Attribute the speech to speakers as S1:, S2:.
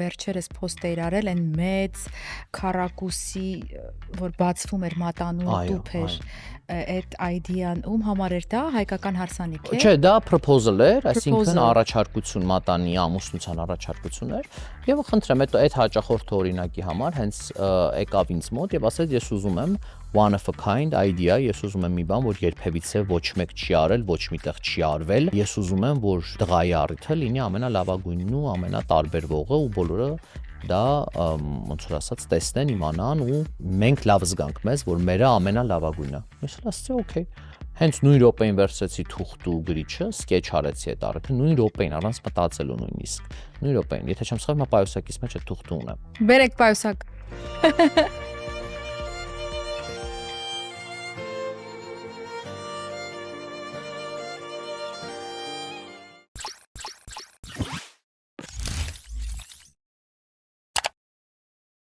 S1: վերջերս post էիր արել այն մեծ քառակուսի, որ բացվում էր մատանու տուփ էր, այդ idea-ն ում համար էր դա, հայկական հարսանիք է։
S2: Չէ, դա proposal էր, այսինքն առաջարկություն, մատանի ամուսնության առաջարկություն էր, եւ խնդրեմ, այդ հաճախորդ օրինակի համար հենց եկավ ինձ մոտ եւ ասեց, ես ուզում եմ one of a kind idea, ես ուզում եմ մի բան, որ երբևիցե ոչ մեկ չի արել, ոչ միտեղ չի արվել։ Ես ուզում եմ, որ դղայի առիթը լինի ամենալավագույնն ու ամենատարբերվողը ու բոլորը դա ոնց որ ասած տեսնեն, իմանան ու մենք լավ զգանք մեզ, որ մերը ամենալավագույնը։ Ես ասացի, օքեյ։ Հենց նույն րոպեին վերցրեցի թուղթ ու գրիչը, սկեչ արեցի այդ առիթը, նույն րոպեին առանց մտածելու նույնիսկ։ Նույն րոպեին, եթե չեմ սխալվում, պայուսակից մեջ այդ թուղթը ունեմ։
S1: Բերեք պայուսակ։